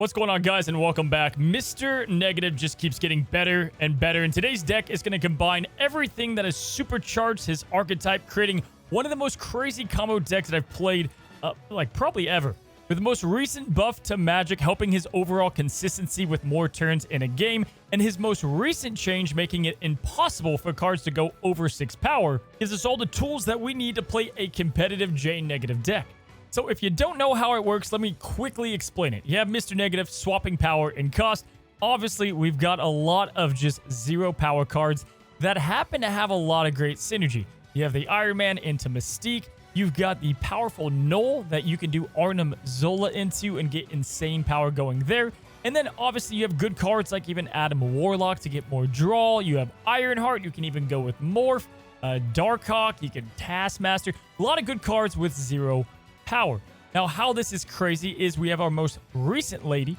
What's going on, guys, and welcome back. Mr. Negative just keeps getting better and better, and today's deck is going to combine everything that has supercharged his archetype, creating one of the most crazy combo decks that I've played, probably ever. With the most recent buff to Magic helping his overall consistency with more turns in a game, and his most recent change making it impossible for cards to go over 6 power, gives us all the tools that we need to play a competitive J-Negative deck. So if you don't know how it works, let me quickly explain it. You have Mr. Negative swapping power and cost. Obviously, we've got a lot of just 0 power cards that happen to have a lot of great synergy. You have the Iron Man into Mystique. You've got the powerful Null that you can do Arnim Zola into and get insane power going there. And then obviously you have good cards like even Adam Warlock to get more draw. You have Ironheart. You can even go with Morph. Darkhawk. You can Taskmaster. A lot of good cards with 0 power. Now, how this is crazy is we have our most recent lady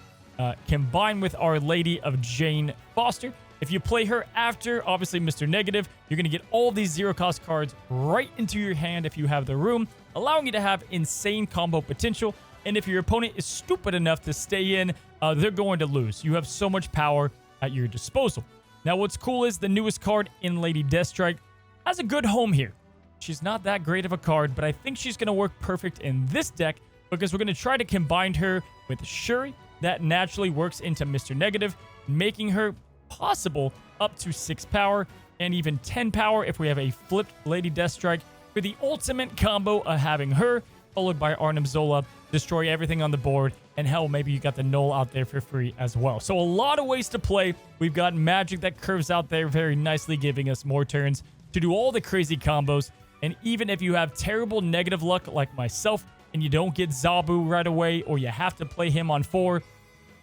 combined with our lady of Jane Foster. If you play her after, obviously, Mr. Negative, you're going to get all these 0-cost cards right into your hand if you have the room, allowing you to have insane combo potential. And if your opponent is stupid enough to stay in, they're going to lose. You have so much power at your disposal. Now, what's cool is the newest card in Lady Deathstrike has a good home here. She's not that great of a card, but I think she's going to work perfect in this deck because we're going to try to combine her with Shuri. That naturally works into Mr. Negative, making her possible up to 6 power and even 10 power if we have a flipped Lady Deathstrike for the ultimate combo of having her followed by Arnim Zola, destroy everything on the board, and hell, maybe you got the Null out there for free as well. So a lot of ways to play. We've got Magic that curves out there very nicely, giving us more turns to do all the crazy combos. And even if you have terrible negative luck like myself and you don't get Zabu right away or you have to play him on 4,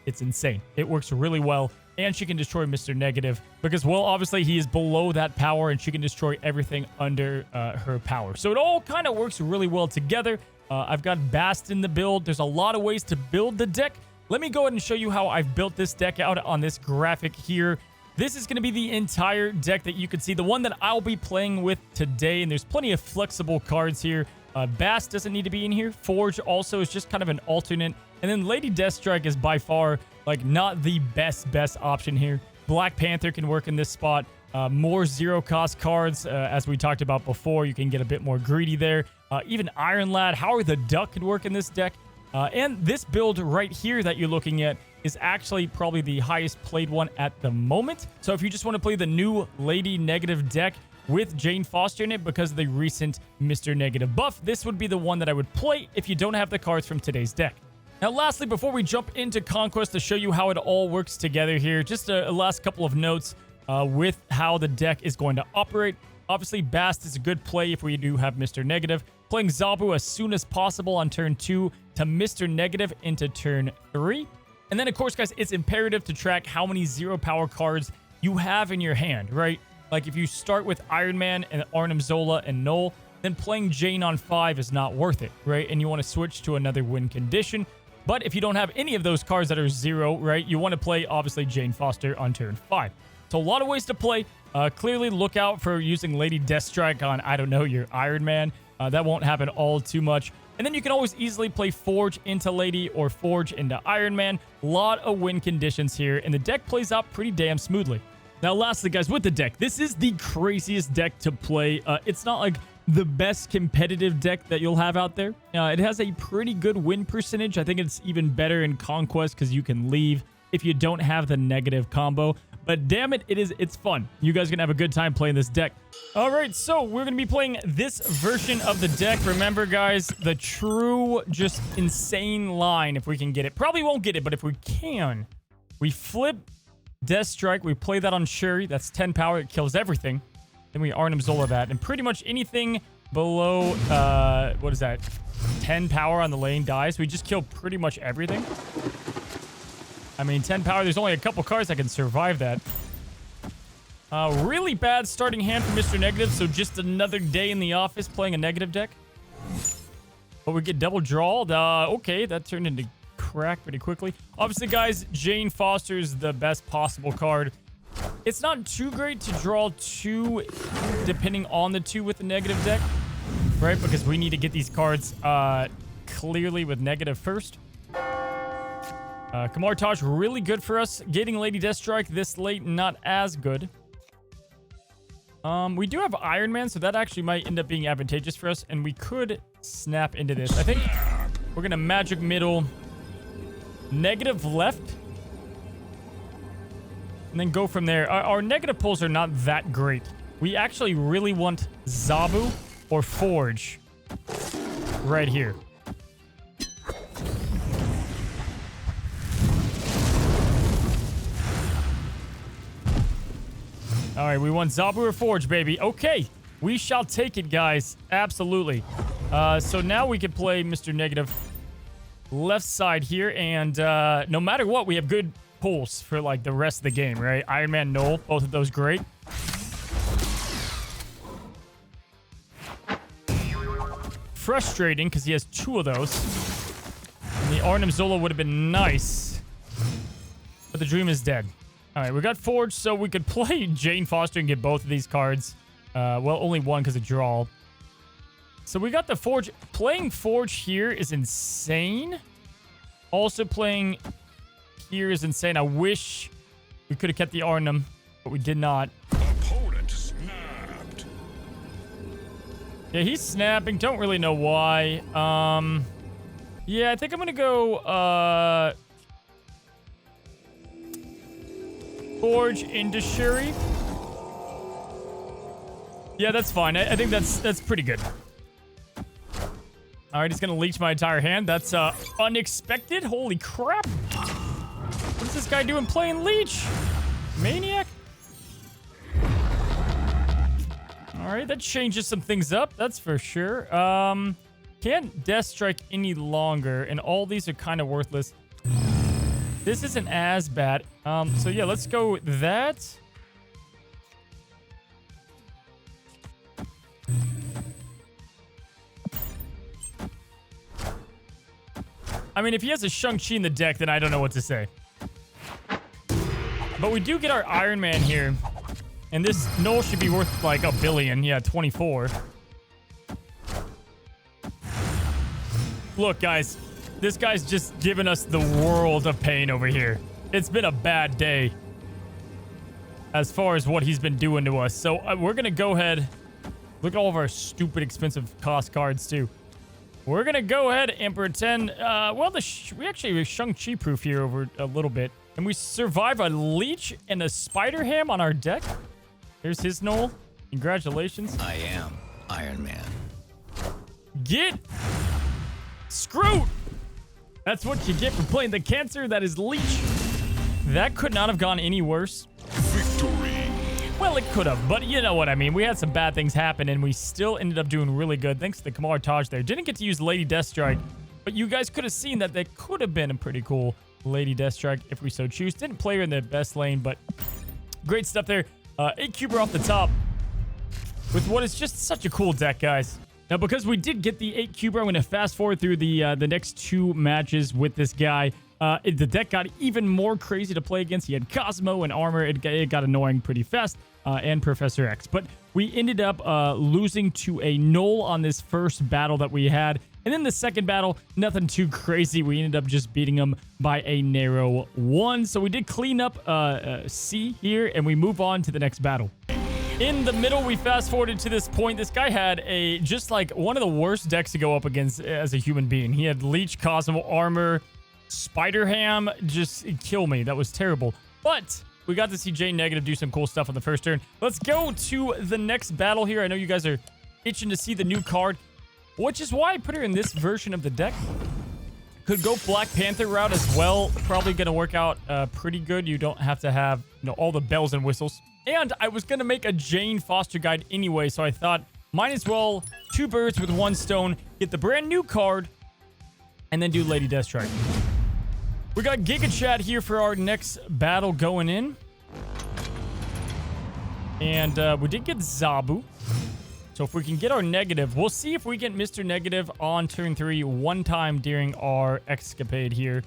it's insane. It works really well. And she can destroy Mr. Negative because, well, obviously he is below that power and she can destroy everything under her power. So it all kind of works really well together. I've got Bast in the build. There's a lot of ways to build the deck. Let me go ahead and show you how I've built this deck out on this graphic here. This is going to be the entire deck that you can see, the one that I'll be playing with today, and there's plenty of flexible cards here. Bast doesn't need to be in here. Forge also is just kind of an alternate. And then Lady Deathstrike is by far, not the best option here. Black Panther can work in this spot. More 0-cost cards, as we talked about before. You can get a bit more greedy there. Even Iron Lad, Howard the Duck could work in this deck. And this build right here that you're looking at is actually probably the highest played one at the moment. So if you just want to play the new Lady Negative deck with Jane Foster in it because of the recent Mr. Negative buff, this would be the one that I would play if you don't have the cards from today's deck. Now, lastly, before we jump into Conquest to show you how it all works together here, just a last couple of notes with how the deck is going to operate. Obviously, Bast is a good play if we do have Mr. Negative. Playing Zabu as soon as possible on turn 2 to Mr. Negative into turn 3. And then, of course, guys, it's imperative to track how many 0-power cards you have in your hand, right? Like, if you start with Iron Man and Arnim Zola and Null, then playing Jane on 5 is not worth it, right? And you want to switch to another win condition. But if you don't have any of those cards that are 0, right, you want to play, obviously, Jane Foster on turn 5. So a lot of ways to play. Clearly, look out for using Lady Deathstrike on, I don't know, your Iron Man. That won't happen all too much. And then you can always easily play Forge into Lady or Forge into Iron Man. A lot of win conditions here, and the deck plays out pretty damn smoothly. Now, lastly, guys, with the deck, this is the craziest deck to play. It's not like the best competitive deck that you'll have out there. It has a pretty good win percentage. I think it's even better in Conquest because you can leave if you don't have the negative combo. But damn it, it's fun. You guys are going to have a good time playing this deck. All right, so we're going to be playing this version of the deck. Remember, guys, the true, just insane line, if we can get it. Probably won't get it, but if we can, we flip Deathstrike. We play that on Shuri. That's 10 power. It kills everything. Then we Arnim Zola that. And pretty much anything below, 10 power on the lane dies. We just kill pretty much everything. I mean, 10 power, there's only a couple cards that can survive that. Really bad starting hand for Mr. Negative, so just another day in the office playing a negative deck. But we get double drawled. Okay, that turned into crack pretty quickly. Obviously, guys, Jane Foster is the best possible card. It's not too great to draw 2 depending on the 2 with the negative deck, right? Because we need to get these cards clearly with negative first. Kamartaj, really good for us. Getting Lady Deathstrike this late, not as good. We do have Iron Man, so that actually might end up being advantageous for us, and we could snap into this. I think we're going to magic middle, negative left, and then go from there. Our negative pulls are not that great. We actually really want Zabu or Forge right here. All right, we want Zabu or Forge, baby. Okay, we shall take it, guys. Absolutely. So now we can play Mr. Negative left side here, and no matter what, we have good pulls for like the rest of the game, right? Iron Man, Null, both of those great. Frustrating because he has 2 of those. And the Arnhem Zola would have been nice, but the dream is dead. All right, we got Forge, so we could play Jane Foster and get both of these cards. Well, only one because of draw. So we got the Forge. Playing Forge here is insane. Also playing here is insane. I wish we could have kept the Arnhem, but we did not. Opponent snapped. Yeah, he's snapping. Don't really know why. Yeah, I think I'm going to go... Forge into Shuri. Yeah, that's fine. I think that's pretty good. All right, he's gonna leech my entire hand. That's unexpected. Holy crap! What is this guy doing playing leech? Maniac. All right, that changes some things up. That's for sure. Can't Deathstrike any longer, and all these are kind of worthless. This isn't as bad. So yeah, let's go with that. I mean, if he has a Shang-Chi in the deck, then I don't know what to say. But we do get our Iron Man here. And this Null should be worth like $1 billion. Yeah, 24. Look, guys. This guy's just giving us the world of pain over here. It's been a bad day as far as what he's been doing to us. So we're going to go ahead. Look at all of our stupid expensive cost cards, too. We're going to go ahead and pretend... well, we actually are Shang-Chi proof here over a little bit. And we survive a Leech and a Spider-Ham on our deck. Here's his Null. Congratulations. I am Iron Man. Get screwed! That's what you get for playing the Cancer. That is Leech. That could not have gone any worse. Victory. Well, it could have, but you know what I mean. We had some bad things happen, and we still ended up doing really good. Thanks to the Kamartaj there. Didn't get to use Lady Deathstrike, but you guys could have seen that there could have been a pretty cool Lady Deathstrike if we so choose. Didn't play her in the best lane, but great stuff there. 8-cuber off the top with what is just such a cool deck, guys. Now, because we did get the 8-cuber, I'm going to fast forward through the next 2 matches with this guy. The deck got even more crazy to play against. He had Cosmo and Armor. It got annoying pretty fast, and Professor X. But we ended up losing to a Null on this first battle that we had. And then the second battle, nothing too crazy. We ended up just beating him by a narrow 1. So we did clean up C here, and we move on to the next battle. In the middle, we fast forwarded to this point. This guy had just like one of the worst decks to go up against as a human being. He had Leech, Cosmo, Armor, Spider-Ham. Just kill me. That was terrible. But we got to see Jane Negative do some cool stuff on the first turn. Let's go to the next battle here. I know you guys are itching to see the new card, which is why I put her in this version of the deck. Could go Black Panther route as well. Probably going to work out pretty good. You don't have to have, all the bells and whistles. And I was going to make a Jane Foster guide anyway, so I thought might as well 2 birds with 1 stone, get the brand new card, and then do Lady Deathstrike. We got Giga Chat here for our next battle going in. And we did get Zabu. So if we can get our negative, we'll see if we get Mr. Negative on turn 3 one time during our escapade here.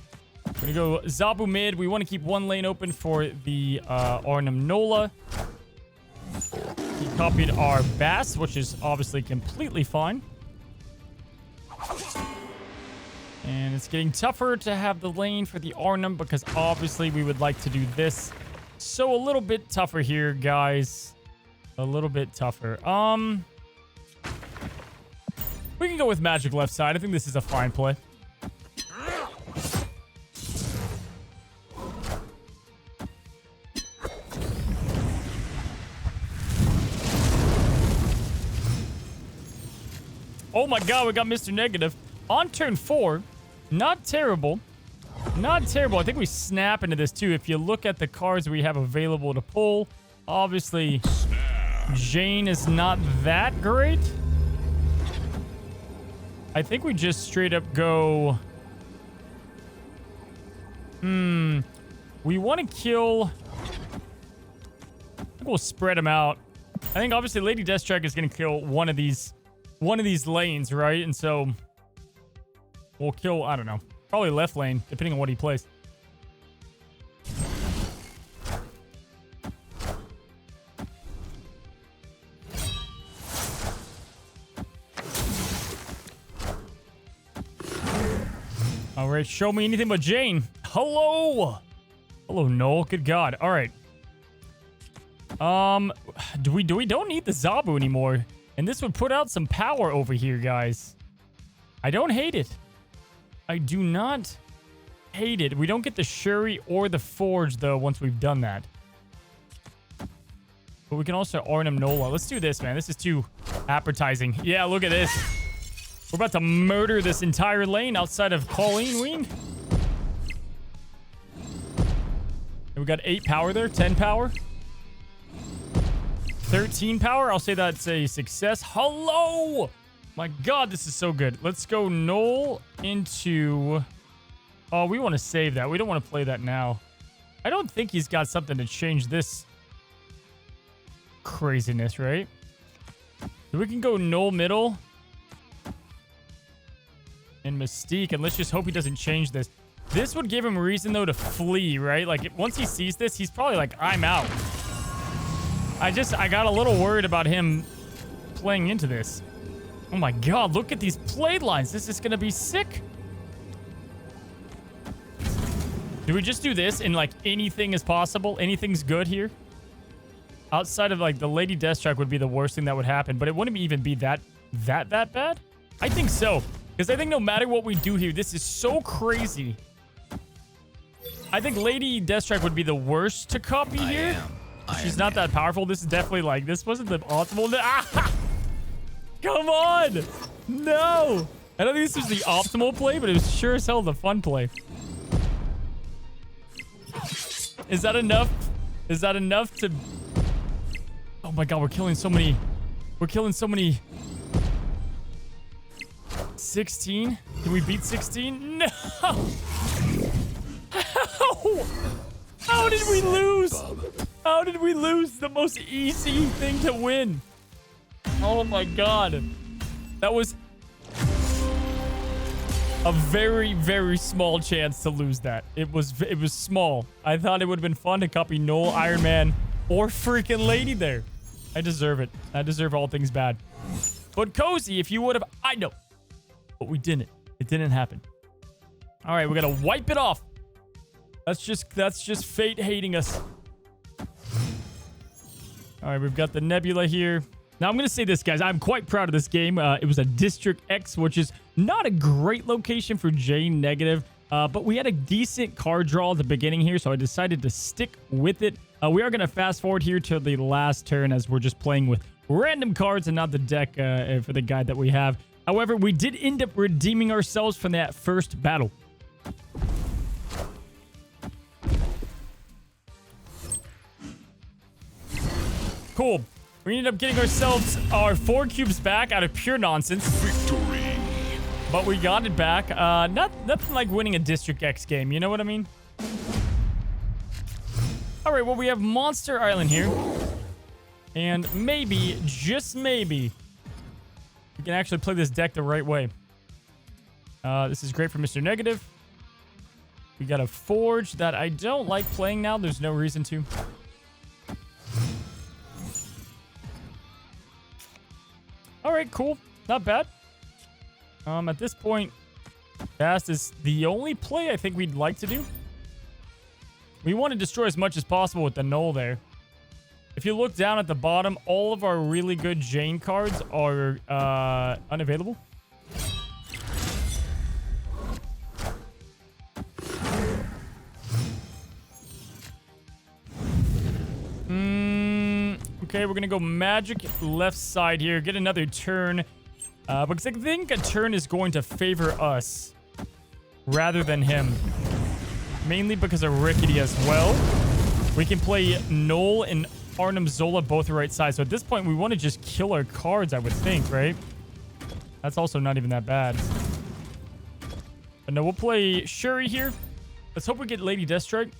We're going to go Zabu mid. We want to keep 1 lane open for the Arnhem Nola. He copied our Bass, which is obviously completely fine. And it's getting tougher to have the lane for the Arnhem because obviously we would like to do this. So a little bit tougher here, guys. A little bit tougher. We can go with magic left side. I think this is a fine play. Oh my god, we got Mr. Negative. On turn 4, not terrible. Not terrible. I think we snap into this too. If you look at the cards we have available to pull, obviously Jane is not that great. I think we just straight up go... We want to kill... I think we'll spread them out. I think obviously Lady Deathstrike is going to kill one of these lanes, right? And so we'll kill, I don't know, probably left lane, depending on what he plays. All right, show me anything but Jane. Hello. Hello, Noel. Good God. All right. We don't need the Zabu anymore. And this would put out some power over here, guys. I don't hate it. I do not hate it. We don't get the Shuri or the Forge, though, once we've done that. But we can also Arnhem Nola. Let's do this, man. This is too appetizing. Yeah, look at this. We're about to murder this entire lane outside of Pauline Ween. And we got 8 power there, 10 power. 13 power. I'll say that's a success. Hello! My God, this is so good. Let's go Noel into... Oh, we want to save that. We don't want to play that now. I don't think he's got something to change this craziness, right? So we can go Noel middle. And Mystique. And let's just hope he doesn't change this. This would give him reason, though, to flee, right? Like, once he sees this, he's probably like, I'm out. I got a little worried about him playing into this. Oh my God, look at these play lines. This is going to be sick. Do we just do this and like anything is possible? Anything's good here? Outside of like the Lady Deathstrike would be the worst thing that would happen, but it wouldn't even be that bad? I think so. Because I think no matter what we do here, this is so crazy. I think Lady Deathstrike would be the worst to copy here. She's not that powerful. This is definitely like, this wasn't the optimal. Ah! Come on! No! I don't think this was the optimal play, but it was sure as hell the fun play. Is that enough? Is that enough to... Oh my God, we're killing so many... We're killing so many... 16? Did we beat 16? No! How? How did we lose? How did we lose the most easy thing to win? Oh my God. That was a very, very small chance to lose that. It was small. I thought it would have been fun to copy Noel, Iron Man, or freaking Lady there. I deserve it. I deserve all things bad. But Cozy, if you would have... I know. But we didn't. It didn't happen. All right, we gotta wipe it off. That's just fate hating us. All right, we've got the Nebula here. Now, I'm going to say this, guys. I'm quite proud of this game. It was a District X, which is not a great location for Jane Negative. But we had a decent card draw at the beginning here, so I decided to stick with it. We are going to fast forward here to the last turn as we're just playing with random cards and not the deck for the guide that we have. However, we did end up redeeming ourselves from that first battle. Cool. We ended up getting ourselves our 4 cubes back out of pure nonsense. Victory. But we got it back. Nothing like winning a District X game. You know what I mean? All right. Well, we have Monster Island here. And maybe, just maybe, we can actually play this deck the right way. This is great for Mr. Negative. We got a Forge that I don't like playing now. There's no reason to. All right, cool. Not bad. At this point, Fast is the only play I think we'd like to do. We want to destroy as much as possible with the null there. If you look down at the bottom, all of our really good Jane cards are unavailable. Okay, we're going to go magic left side here. Get another turn. Because I think a turn is going to favor us rather than him. Mainly because of Rickety as well. We can play Null and Arnim Zola both the right side. So at this point, we want to just kill our cards, I would think, right? That's also not even that bad. But no, we'll play Shuri here. Let's hope we get Lady Deathstrike.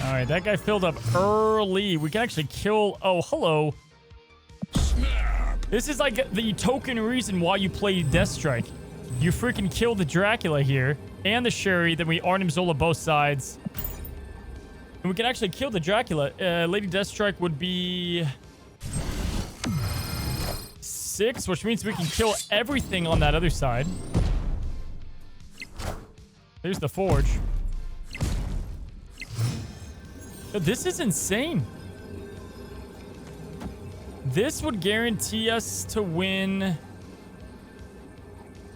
All right, that guy filled up early. We can actually kill... Oh, hello. Snap. This is like the token reason why you play Deathstrike. You freaking kill the Dracula here and the Shuri. Then we Arnim Zola both sides. And we can actually kill the Dracula. Lady Deathstrike would be 6, which means we can kill everything on that other side. There's the Forge. This is insane. This would guarantee us to win,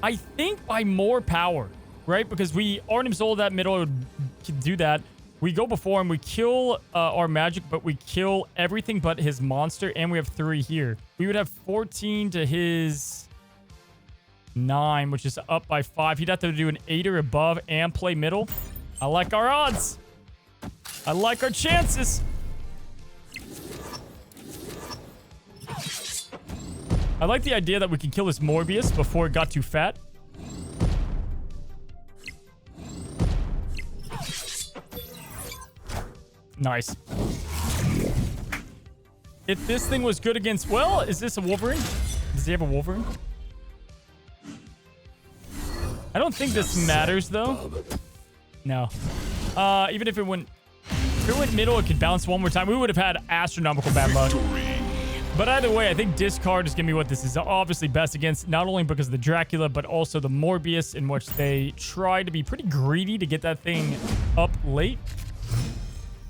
I think, by more power, right? Because we Arnim Zola that middle would do that. We go before him, we kill our magic, but we kill everything but his monster, and we have 3 here. We would have 14 to his 9, which is up by 5. He'd have to do an 8 or above and play middle. I like our odds. I like our chances. I like the idea that we can kill this Morbius before it got too fat. Nice. If this thing was good against... Well, is this a Wolverine? Does he have a Wolverine? I don't think this matters, though. No. Even if it went... If it went middle, it could bounce one more time. We would have had astronomical bad luck. But either way, I think discard is going to be what this is obviously best against, not only because of the Dracula, but also the Morbius, in which they try to be pretty greedy to get that thing up late.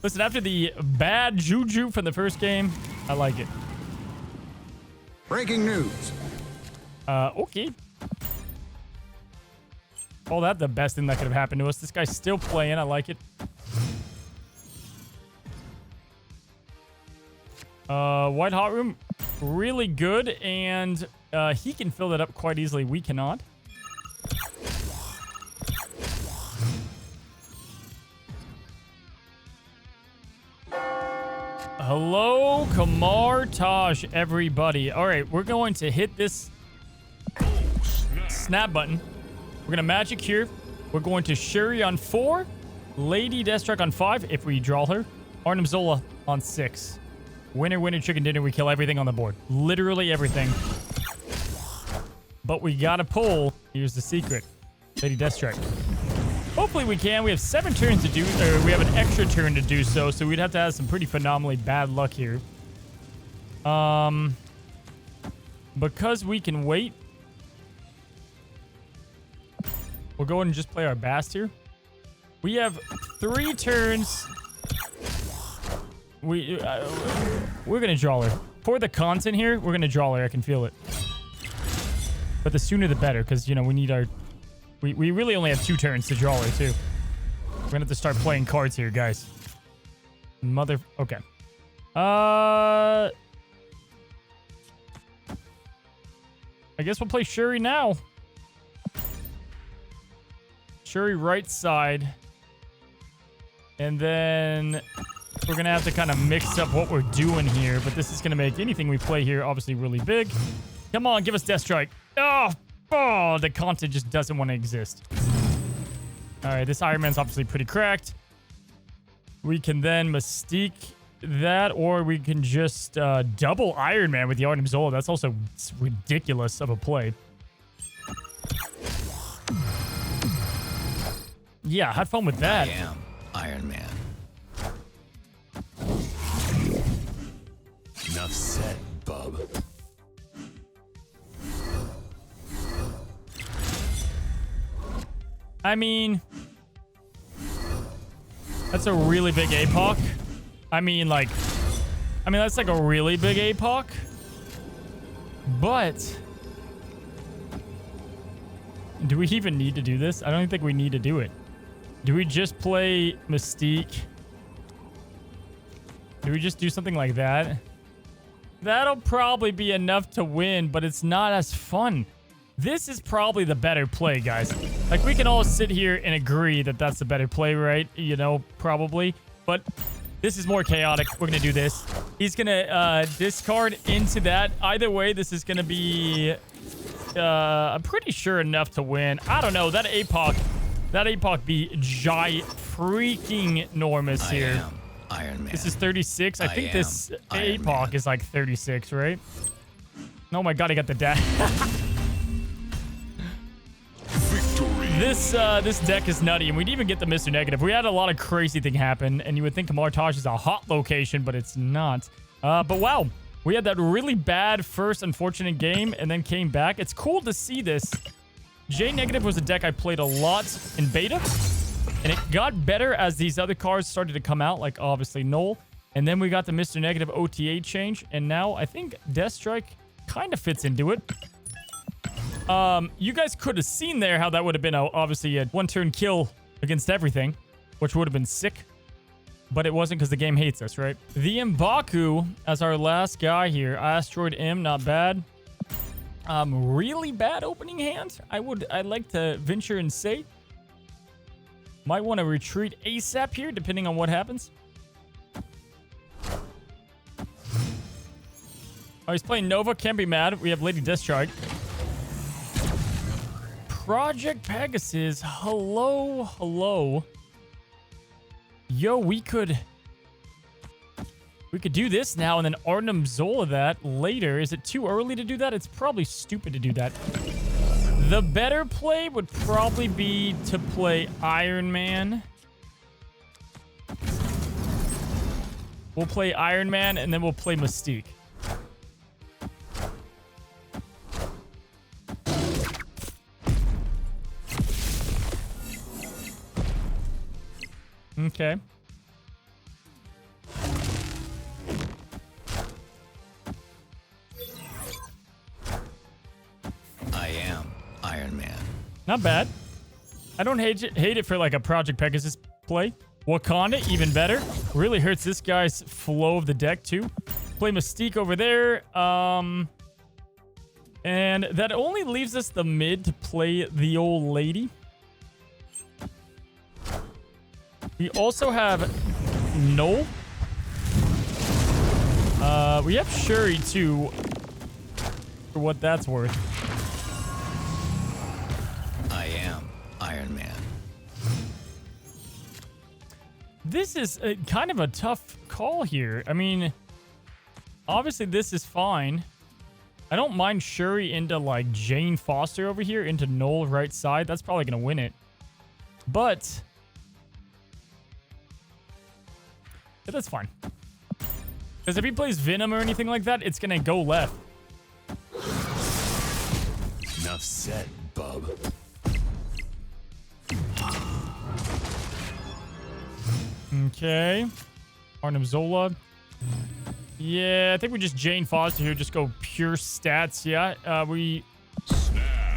Listen, after the bad juju from the first game, I like it. Breaking news. Okay. Call that the best thing that could have happened to us. This guy's still playing. I like it. White Hot Room, really good, and he can fill that up quite easily. We cannot. Hello, Kamar Taj, everybody. All right, we're going to hit this snap button. We're going to magic here. We're going to Shuri on 4, Lady Deathstrike on 5, if we draw her, Arnim Zola on 6. Winner, winner, chicken dinner. We kill everything on the board. Literally everything. But we gotta pull. Here's the secret. Lady Deathstrike. Hopefully we can. We have 7 turns to do, or we have an extra turn to do so. So we'd have to have some pretty phenomenally bad luck here. Because we can wait. We'll go ahead and just play our Bast here. We have 3 turns. We're gonna draw her. For the content here, we're gonna draw her. I can feel it. But the sooner the better, because, you know, we need our... We really only have 2 turns to draw her, too. We're gonna have to start playing cards here, guys. Mother... Okay. I guess we'll play Shuri now. Shuri right side. And then... We're going to have to kind of mix up what we're doing here, but this is going to make anything we play here obviously really big. Come on, give us Deathstrike. Oh, the content just doesn't want to exist. All right, this Iron Man's obviously pretty cracked. We can then Mystique that, or we can just double Iron Man with the Arnim Zola. That's also ridiculous of a play. Yeah, have fun with that. I am Iron Man. Enough said, bub. I mean, that's a really big APOC. I mean, that's like a really big APOC. But do we even need to do this? I don't think we need to do it. Do we just play Mystique? Do we just do something like that? That'll probably be enough to win, but it's not as fun. This is probably the better play, guys. Like, we can all sit here and agree that that's the better play, right? You know, probably. But this is more chaotic. We're going to do this. He's going to discard into that. Either way, this is going to be, I'm pretty sure enough to win. I don't know. That APOC be giant freaking enormous here. I am Iron Man. This is 36. I think this APOC is like 36, right? Oh my god, he got the dash. This deck is nutty, and we'd even get the Mr. Negative. We had a lot of crazy thing happen, and you would think Martage is a hot location, but it's not. But wow, we had that really bad first unfortunate game, and then came back. It's cool to see this. J Negative was a deck I played a lot in beta, and it got better as these other cards started to come out, like obviously Null, and then we got the Mr. Negative OTA change, and now I think Deathstrike kind of fits into it. You guys could have seen there how that would have been obviously a one-turn kill against everything, which would have been sick. But it wasn't because the game hates us, right? The M'Baku as our last guy here. Asteroid M, not bad. Really bad opening hand, I'd like to venture and say. Might want to retreat ASAP here, depending on what happens. Oh, he's playing Nova. Can't be mad. We have Lady Deathstrike. Project Pegasus. Hello, hello. Yo, we could do this now and then Artem Zola that later. Is it too early to do that? It's probably stupid to do that. The better play would probably be to play Iron Man. We'll play Iron Man and then we'll play Mystique. Okay. I am Iron Man. Not bad. I don't hate it for like a Project Pegasus play. Wakanda, even better. Really hurts this guy's flow of the deck too. Play Mystique over there. And that only leaves us the mid to play the old lady. We also have Null. We have Shuri too, for what that's worth. I am Iron Man. This is kind of a tough call here. I mean, obviously this is fine. I don't mind Shuri into like Jane Foster over here into Null right side. That's probably going to win it. But yeah, that's fine. Because if he plays Venom or anything like that, it's going to go left. Enough said, bub. Okay. Artem Zola. Yeah, I think we just Jane Foster here. Just go pure stats. Yeah, we're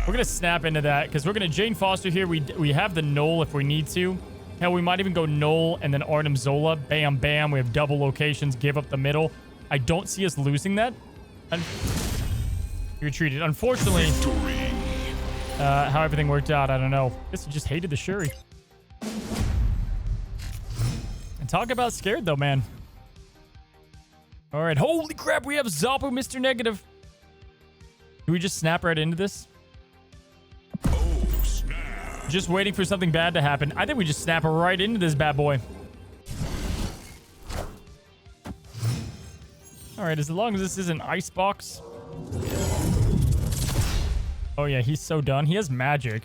going to snap into that because we're going to Jane Foster here. We have the Null if we need to. Hell, we might even go Null and then Artem Zola. Bam, bam. We have double locations. Give up the middle. I don't see us losing that. You're treated. Unfortunately, how everything worked out, I don't know. I guess I just hated the Shuri. And talk about scared, though, man. All right. Holy crap. We have Zoppo, Mr. Negative. Do we just snap right into this? Just waiting for something bad to happen. I think we just snap right into this bad boy. All right, as long as this isn't Icebox. Oh, yeah, he's so done. He has magic.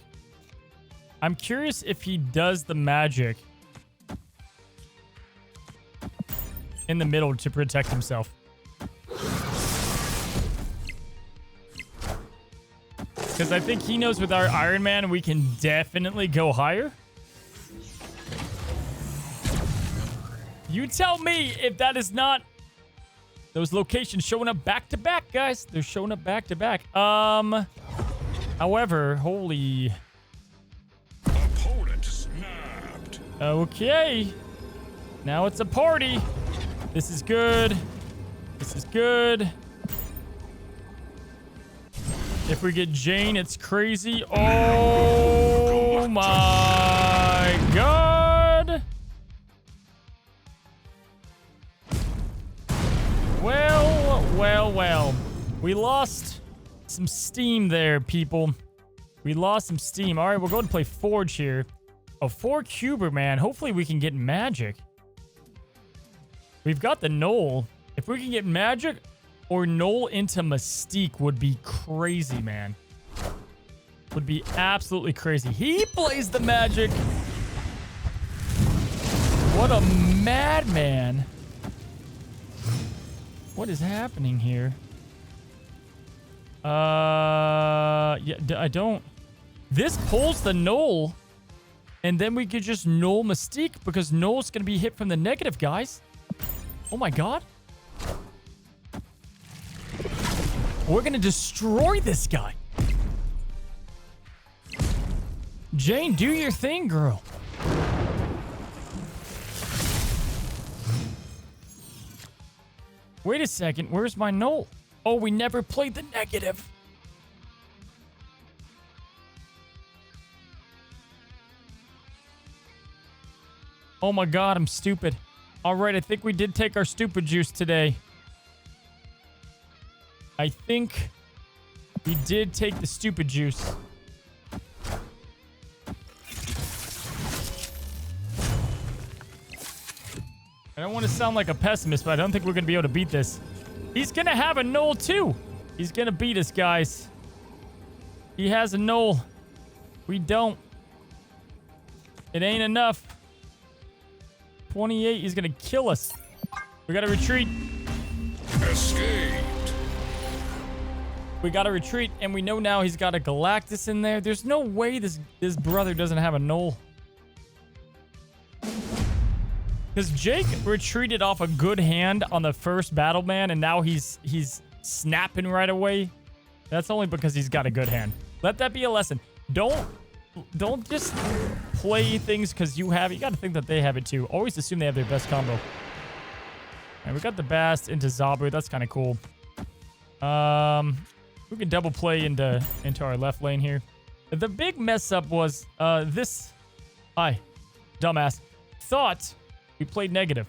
I'm curious if he does the magic in the middle to protect himself. Because Because I think he knows with our Iron Man, we can definitely go higher. You tell me if that is not those locations showing up back to back, guys. They're showing up back to back. However, holy. Opponent snapped. Okay. Now it's a party. This is good. This is good. If we get Jane, it's crazy. Oh my god. Well. We lost some steam there, people. We lost some steam. All right, we'll go and play Forge here. A 4-cuber, man. Hopefully we can get magic. We've got the Knoll. If we can get magic or Knoll into Mystique would be crazy, man. Would be absolutely crazy. He plays the magic. What a madman. What is happening here? Yeah, I don't. This pulls the Knoll, and then we could just Knoll Mystique because Knoll's gonna be hit from the negative, guys. Oh my god. We're gonna destroy this guy. Jane, do your thing, girl. Wait a second, where's my Knoll? Oh, we never played the negative. Oh my god, I'm stupid. All right, I think we did take our stupid juice today. I think we did take the stupid juice. I don't want to sound like a pessimist, but I don't think we're going to be able to beat this. He's going to have a Knoll too. He's going to beat us, guys. He has a Knoll. We don't. It ain't enough. 28, he's going to kill us. We got to retreat. Escaped. We got to retreat, and we know now he's got a Galactus in there. There's no way this brother doesn't have a Knoll. Because Jake retreated off a good hand on the first battle, man, and now he's snapping right away. That's only because he's got a good hand. Let that be a lesson. Don't just play things because you have it. You got to think that they have it too. Always assume they have their best combo. And we got the Bast into Zabu. That's kind of cool. We can double play into our left lane here. The big mess up was this. Hi, dumbass. Thought we played negative,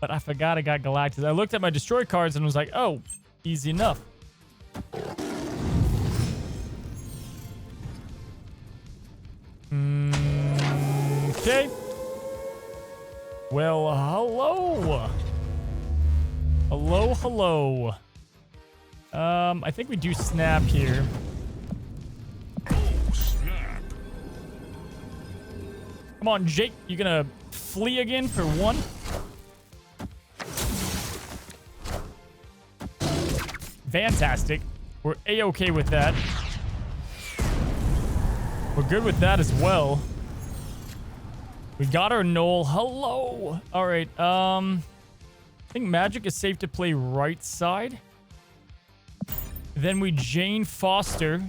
but I forgot I got Galactus. I looked at my destroy cards and was like, oh, easy enough. Okay. Well, hello. Hello. I think we do snap here. Oh, snap. Come on, Jake. You gonna flee again for one? Fantastic. We're A-okay with that. We're good with that as well. We got our Knoll. Hello. All right. I think Magic is safe to play right side. Then we Jane Foster.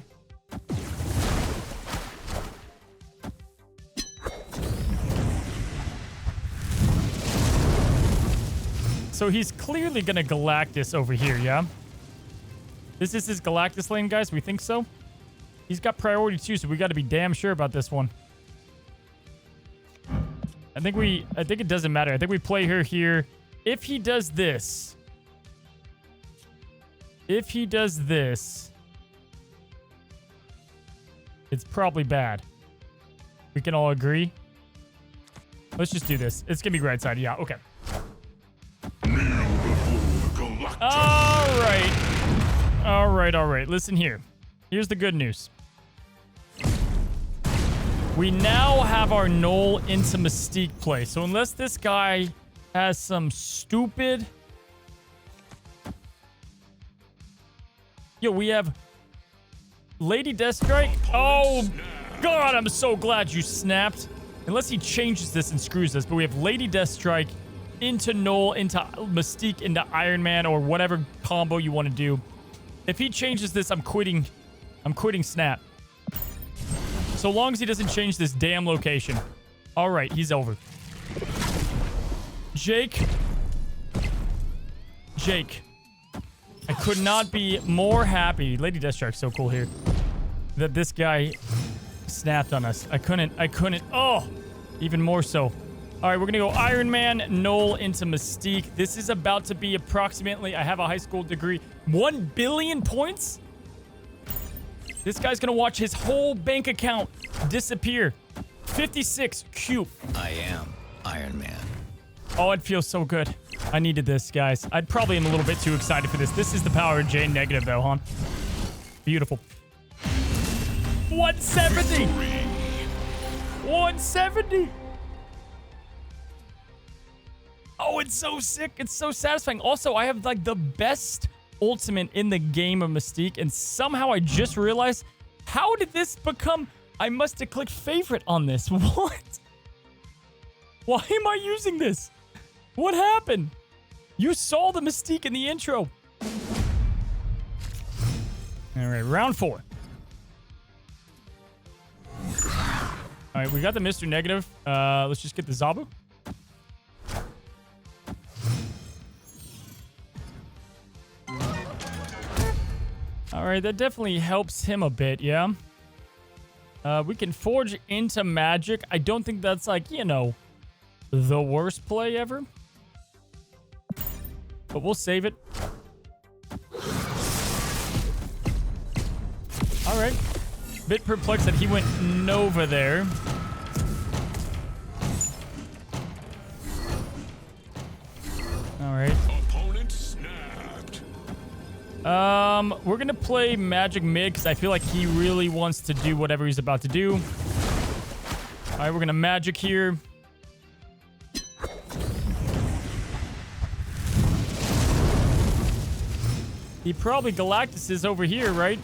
So he's clearly gonna Galactus over here, yeah? This is his Galactus lane, guys. We think so. He's got priority too, so we got to be damn sure about this one. I think it doesn't matter. I think we play her here. If he does this, it's probably bad. We can all agree. Let's just do this. It's gonna be right side. Yeah. Okay. All right. Listen here. Here's the good news. We now have our Knoll into Mystique play. So unless this guy has some stupid... Yo, we have Lady Deathstrike. Oh, God, I'm so glad you snapped. Unless he changes this and screws us. But we have Lady Deathstrike into Null, into Mystique, into Iron Man, or whatever combo you want to do. If he changes this, I'm quitting. I'm quitting Snap. So long as he doesn't change this damn location. All right, he's over. Jake. I could not be more happy. Lady Deathstrike's so cool here. That this guy snapped on us. I couldn't. Oh, even more so. All right, we're going to go Iron Man, Null into Mystique. This is about to be approximately, I have a high school degree, 1 billion points? This guy's going to watch his whole bank account disappear. 56 cube. I am Iron Man. Oh, it feels so good. I needed this, guys. I probably am a little bit too excited for this. This is the power of J negative, though, huh? Beautiful. 170. 170. Oh, it's so sick. It's so satisfying. Also, I have, like, the best ultimate in the game of Mystique, and somehow I just realized, how did this become... I must have clicked favorite on this. What? Why am I using this? What happened? You saw the Mystique in the intro. All right, round 4. All right, we got the Mr. Negative. Let's just get the Zabu. All right, that definitely helps him a bit, yeah? We can forge into magic. I don't think that's, like, you know, the worst play ever. But we'll save it. All right. Bit perplexed that he went Nova there. All right. Opponent snapped. We're gonna play Magic mid because I feel like he really wants to do whatever he's about to do. All right, we're gonna Magic here. He probably Galactus is over here, right?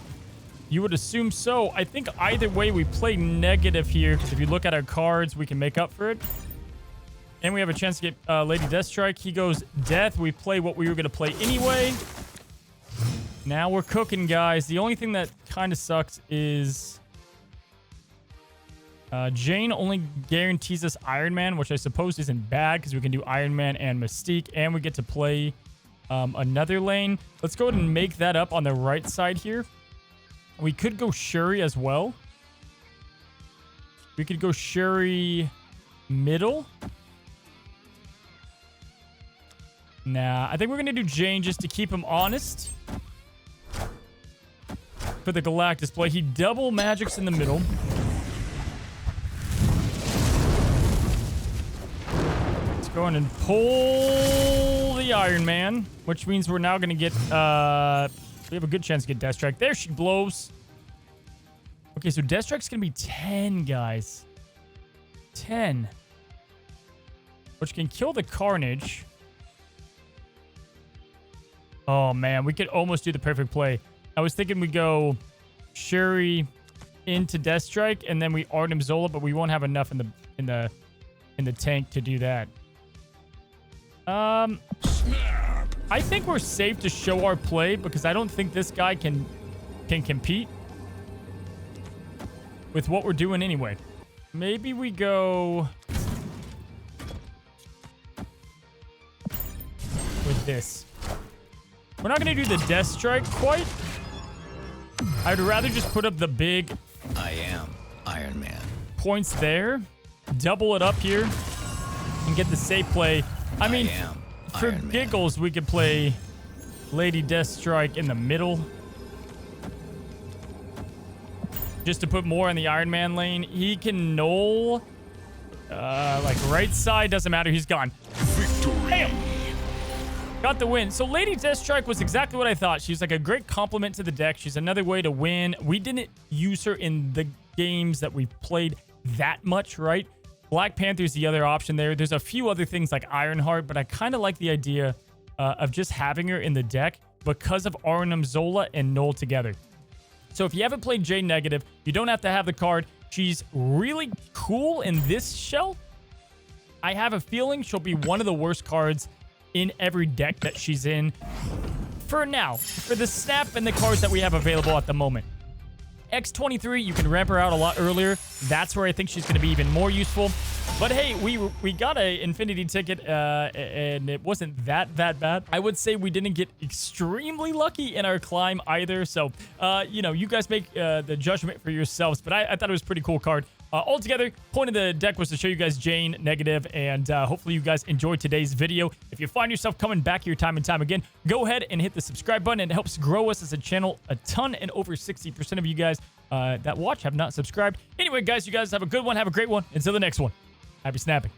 You would assume so. I think either way we play negative here because if you look at our cards, we can make up for it. And we have a chance to get Lady Deathstrike. He goes Death. We play what we were going to play anyway. Now we're cooking, guys. The only thing that kind of sucks is Jane only guarantees us Iron Man, which I suppose isn't bad because we can do Iron Man and Mystique, and we get to play another lane. Let's go ahead and make that up on the right side here. We could go Shuri as well. We could go Shuri middle. Nah, I think we're going to do Jane just to keep him honest. For the Galactus play, he double magics in the middle. Let's go in and pull the Iron Man, which means we're now going to get... we have a good chance to get Deathstrike. There she blows. Okay, so Deathstrike's going to be 10, guys. 10. Which can kill the Carnage. Oh, man. We could almost do the perfect play. I was thinking we go Shuri into Deathstrike, and then we Artem Zola, but we won't have enough in the tank to do that. Snap. I think we're safe to show our play because I don't think this guy can compete with what we're doing anyway. Maybe we go with this. We're not going to do the Deathstrike quite. I'd rather just put up the big I am Iron Man. points there, double it up here, and get the safe play. I mean, for Iron Man. giggles, we could play Lady Deathstrike in the middle. Just to put more in the Iron Man lane. He can null. Like right side, doesn't matter. He's gone. Victory. Bam! Got the win. So Lady Deathstrike was exactly what I thought. She's like a great compliment to the deck. She's another way to win. We didn't use her in the games that we played that much, right? Black Panther's the other option there. There's a few other things like Ironheart, but I kind of like the idea of just having her in the deck because of Arnim Zola and Null together. So if you haven't played Jane Negative, you don't have to have the card. She's really cool in this shell. I have a feeling she'll be one of the worst cards in every deck that she's in for now, for the snap and the cards that we have available at the moment. X23, you can ramp her out a lot earlier. That's where I think she's going to be even more useful. But hey, we got a infinity ticket, and it wasn't that bad. I would say we didn't get extremely lucky in our climb either. So, you know, you guys make the judgment for yourselves. But I thought it was a pretty cool card. Altogether, point of the deck was to show you guys Jane Negative, and hopefully you guys enjoyed today's video. If you find yourself coming back here time and time again, go ahead and hit the subscribe button. It helps grow us as a channel a ton, and over 60% of you guys that watch have not subscribed. Anyway, guys, you guys have a good one. Have a great one. Until the next one, happy snapping.